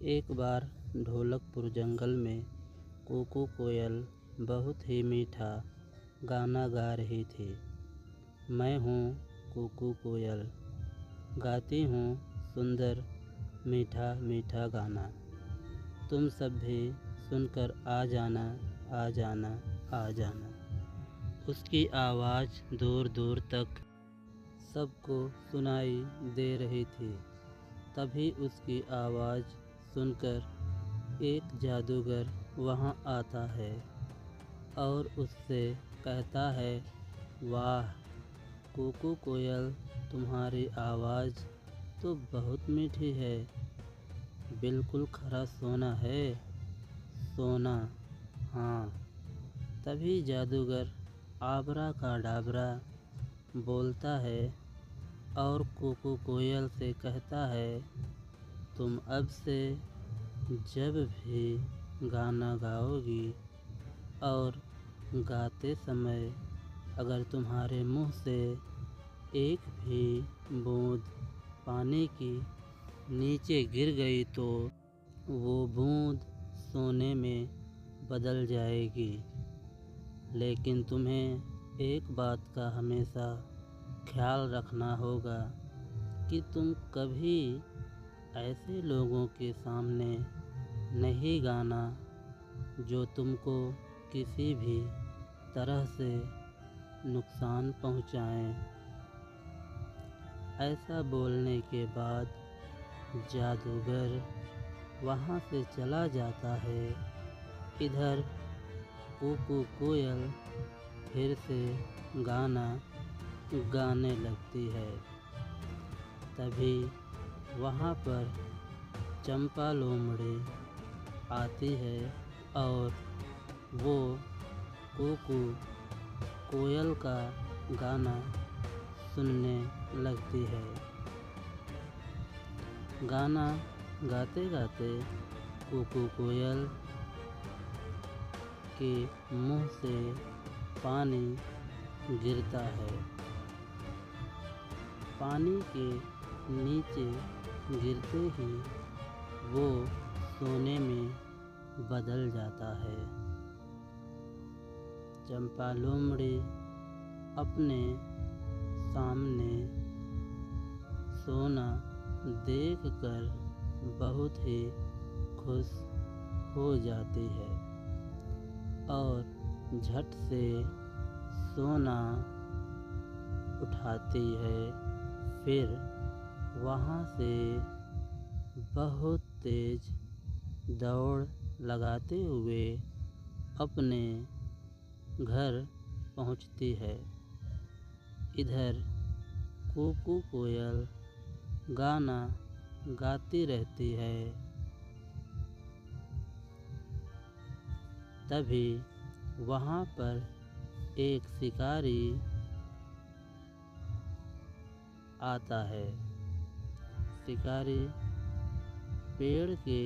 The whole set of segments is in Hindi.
एक बार ढोलकपुर जंगल में कुकू कोयल बहुत ही मीठा गाना गा रही थी। मैं हूँ कुकू कोयल, गाती हूँ सुंदर मीठा मीठा गाना। तुम सब भी सुनकर आ जाना, आ जाना, आ जाना। उसकी आवाज़ दूर दूर तक सबको सुनाई दे रही थी। तभी उसकी आवाज़ सुनकर एक जादूगर वहाँ आता है और उससे कहता है, वाह कुकू कोयल, तुम्हारी आवाज़ तो बहुत मीठी है, बिल्कुल खरा सोना है, सोना। हाँ। तभी जादूगर आबरा का डाबरा बोलता है और कुकू कोयल से कहता है, तुम अब से जब भी गाना गाओगी और गाते समय अगर तुम्हारे मुंह से एक भी बूंद पानी की नीचे गिर गई तो वो बूंद सोने में बदल जाएगी। लेकिन तुम्हें एक बात का हमेशा ख्याल रखना होगा कि तुम कभी ऐसे लोगों के सामने नहीं गाना जो तुमको किसी भी तरह से नुकसान पहुंचाएं। ऐसा बोलने के बाद जादूगर वहां से चला जाता है। इधर कुकू कोयल फिर से गाना गाने लगती है। तभी वहाँ पर चंपा लोमड़ी आती है और वो कुकू कोयल का गाना सुनने लगती है। गाना गाते गाते कुकू कोयल के मुंह से पानी गिरता है। पानी के नीचे गिरते ही वो सोने में बदल जाता है। चंपा लोमड़ी अपने सामने सोना देखकर बहुत ही खुश हो जाती है और झट से सोना उठाती है। फिर वहाँ से बहुत तेज दौड़ लगाते हुए अपने घर पहुँचती है। इधर कुकू कोयल गाना गाती रहती है। तभी वहाँ पर एक शिकारी आता है। शिकारी पेड़ के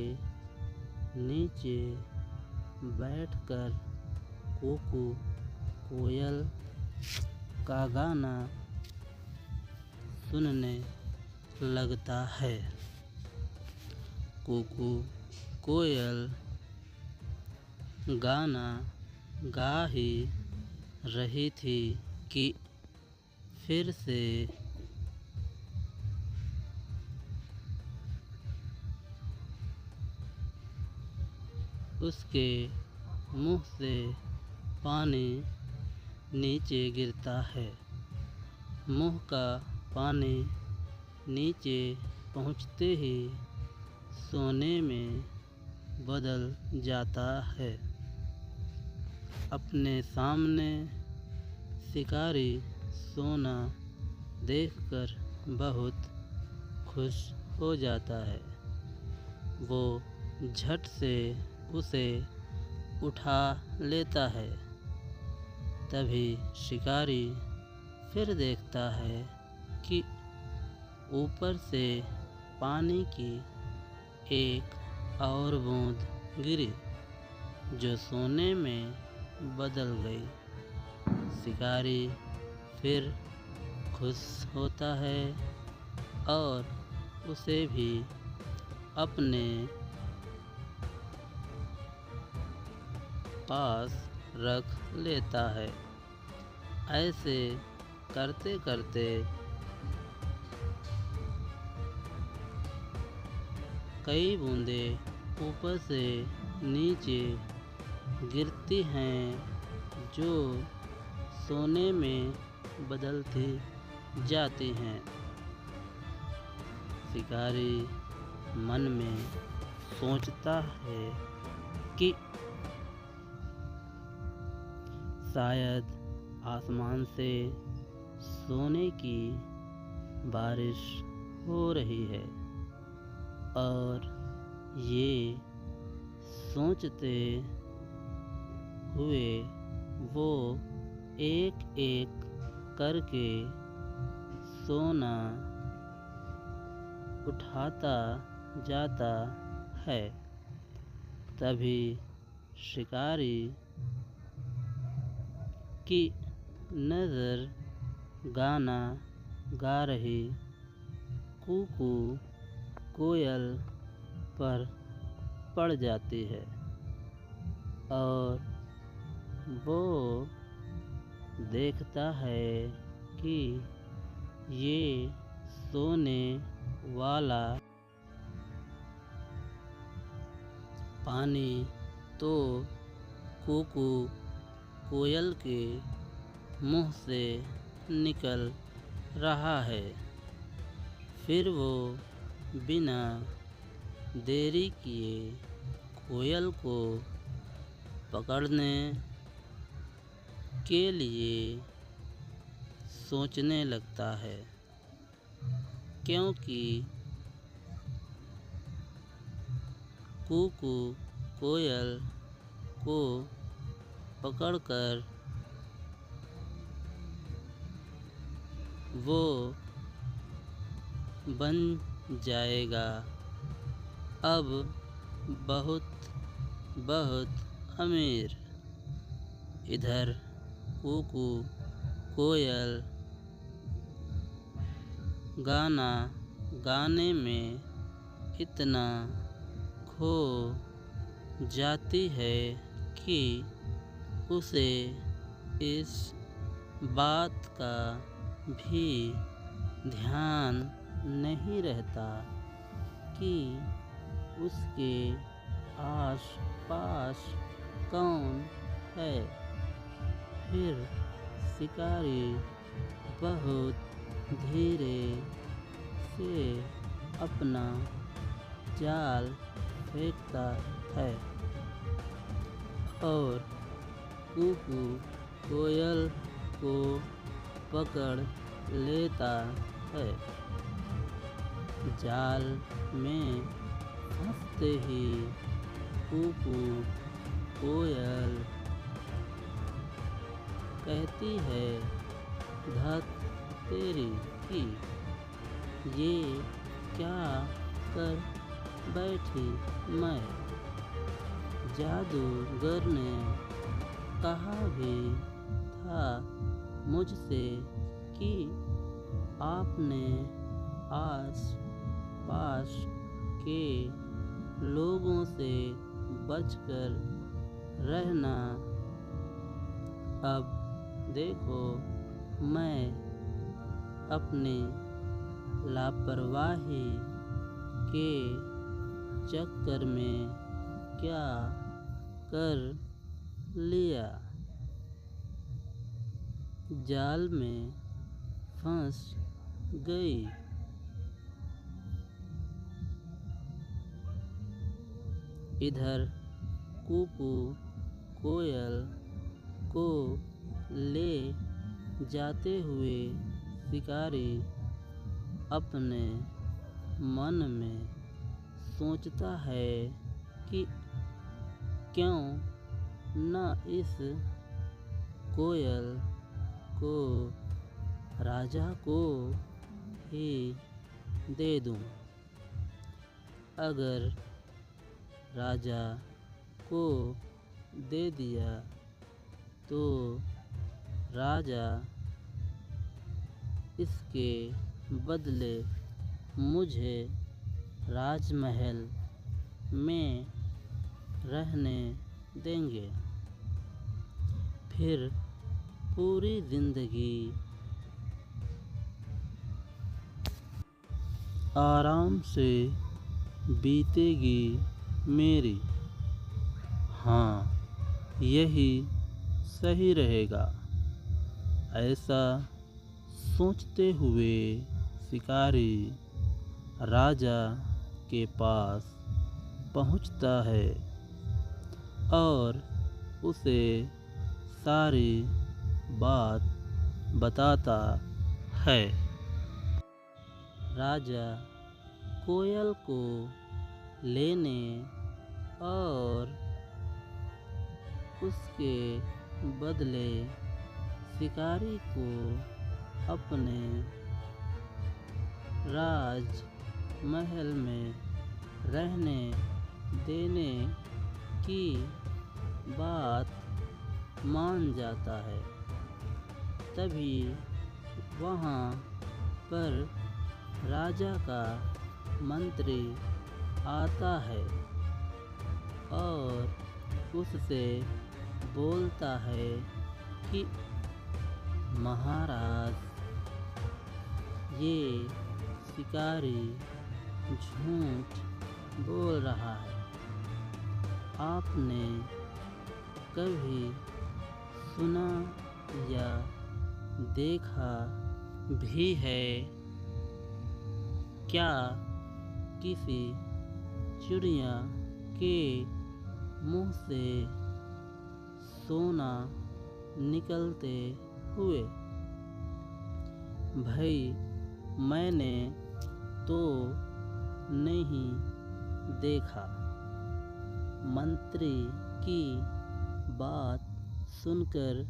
नीचे बैठकर कुकू कोयल का गाना सुनने लगता है। कुकू कोयल गाना गा ही रही थी कि फिर से उसके मुंह से पानी नीचे गिरता है। मुंह का पानी नीचे पहुँचते ही सोने में बदल जाता है। अपने सामने शिकारी सोना देखकर बहुत खुश हो जाता है। वो झट से उसे उठा लेता है। तभी शिकारी फिर देखता है कि ऊपर से पानी की एक और बूंद गिरी जो सोने में बदल गई। शिकारी फिर खुश होता है और उसे भी अपने पास रख लेता है। ऐसे करते करते कई बूंदें ऊपर से नीचे गिरती हैं जो सोने में बदलती जाती हैं। शिकारी मन में सोचता है कि शायद आसमान से सोने की बारिश हो रही है, और ये सोचते हुए वो एक एक करके सोना उठाता जाता है। तभी शिकारी की नज़र गाना गा रही कूकू कोयल पर पड़ जाती है, और वो देखता है कि ये सोने वाला पानी तो कूकू कोयल के मुंह से निकल रहा है। फिर वो बिना देरी किए कोयल को पकड़ने के लिए सोचने लगता है, क्योंकि कूकू कोयल को पकड़कर वो बन जाएगा अब बहुत बहुत अमीर। इधर कूकू कोयल गाना गाने में इतना खो जाती है कि उसे इस बात का भी ध्यान नहीं रहता कि उसके आस पास कौन है। फिर शिकारी बहुत धीरे से अपना जाल फेंकता है और कूकू कोयल को पकड़ लेता है। जाल में फंसते ही कूकू कोयल कहती है, धत तेरी की, ये क्या कर बैठी मैं। जादूगर ने कहा भी था मुझसे कि आपने आस पास के लोगों से बचकर रहना। अब देखो मैं अपनी लापरवाही के चक्कर में क्या कर लिया। जाल में फंस गई। इधर कूकू कोयल को ले जाते हुए शिकारी अपने मन में सोचता है कि क्यों न इस कोयल को राजा को ही दे दूं। अगर राजा को दे दिया तो राजा इसके बदले मुझे राजमहल में रहने देंगे। फिर पूरी जिंदगी आराम से बीतेगी मेरी। हाँ, यही सही रहेगा। ऐसा सोचते हुए शिकारी राजा के पास पहुंचता है और उसे सारी बात बताता है। राजा कोयल को लेने और उसके बदले शिकारी को अपने राजमहल में रहने देने की बात मान जाता है। तभी वहाँ पर राजा का मंत्री आता है और उससे बोलता है कि महाराज, ये शिकारी झूठ बोल रहा है। आपने कभी सुना या देखा भी है क्या किसी चिड़िया के मुंह से सोना निकलते हुए? भाई, मैंने तो नहीं देखा। मंत्री की बात सुनकर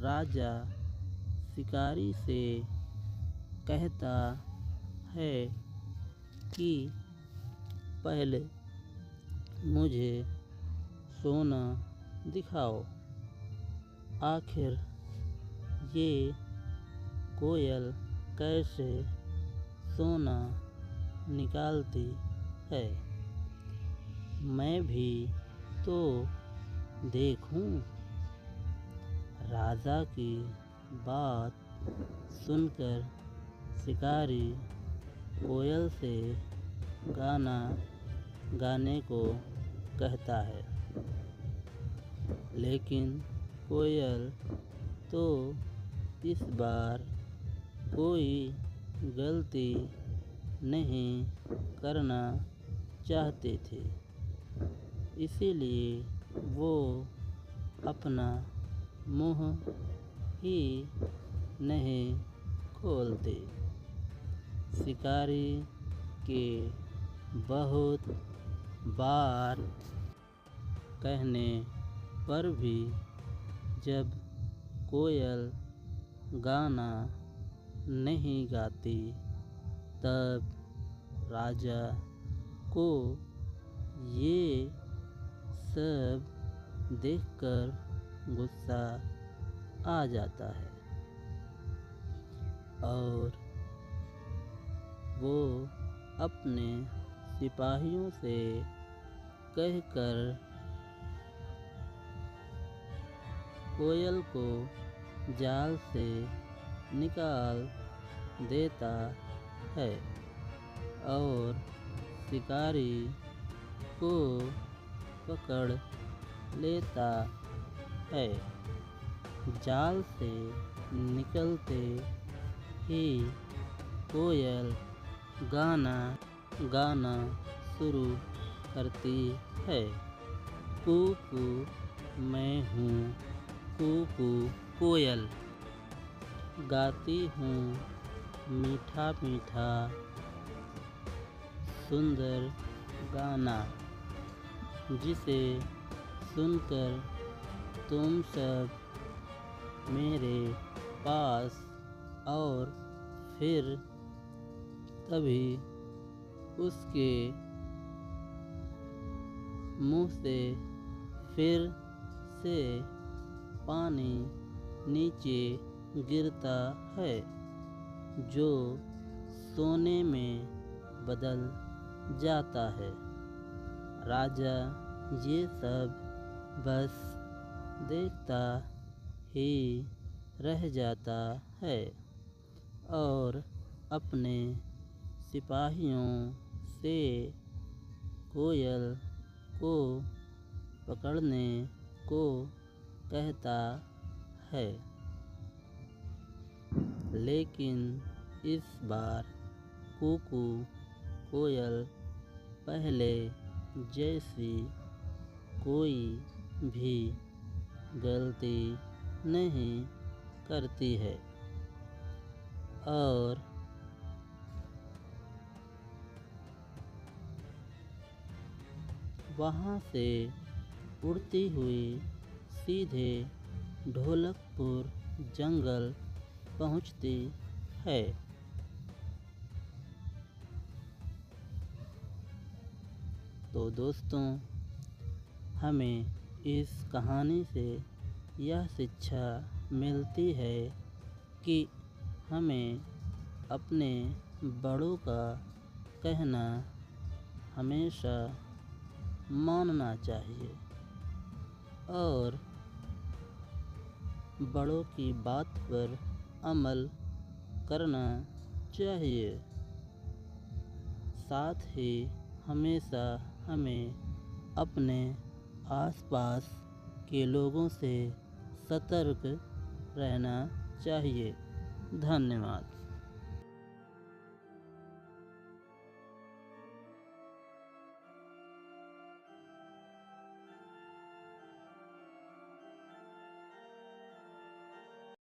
राजा शिकारी से कहता है कि पहले मुझे सोना दिखाओ। आखिर ये कोयल कैसे सोना निकालती है, मैं भी तो देखूं। राजा की बात सुनकर शिकारी कोयल से गाना गाने को कहता है, लेकिन कोयल तो इस बार कोई गलती नहीं करना चाहते थे, इसीलिए वो अपना मुंह ही नहीं खोलते। शिकारी के बहुत बार कहने पर भी जब कोयल गाना नहीं गाती, तब राजा को ये सब देखकर गुस्सा आ जाता है और वो अपने सिपाहियों से कहकर कोयल को जाल से निकाल देता है और शिकारी को पकड़ लेता है। जाल से निकलते ही कोयल गाना शुरू करती है। कू मैं हूँ कू कोयल, गाती हूँ मीठा मीठा सुंदर गाना, जिसे सुनकर तुम सब मेरे पास और फिर तभी उसके मुंह से फिर से पानी नीचे गिरता है, जो सोने में बदल जाता है। राजा ये सब बस देखता ही रह जाता है और अपने सिपाहियों से कोयल को पकड़ने को कहता है। लेकिन इस बार कुकू कोयल पहले जैसी कोई भी गलती नहीं करती है और वहाँ से उड़ती हुई सीधे ढोलकपुर जंगल पहुँचती है। तो दोस्तों, हमें इस कहानी से यह शिक्षा मिलती है कि हमें अपने बड़ों का कहना हमेशा मानना चाहिए और बड़ों की बात पर अमल करना चाहिए। साथ ही हमेशा हमें अपने आसपास के लोगों से सतर्क रहना चाहिए। धन्यवाद।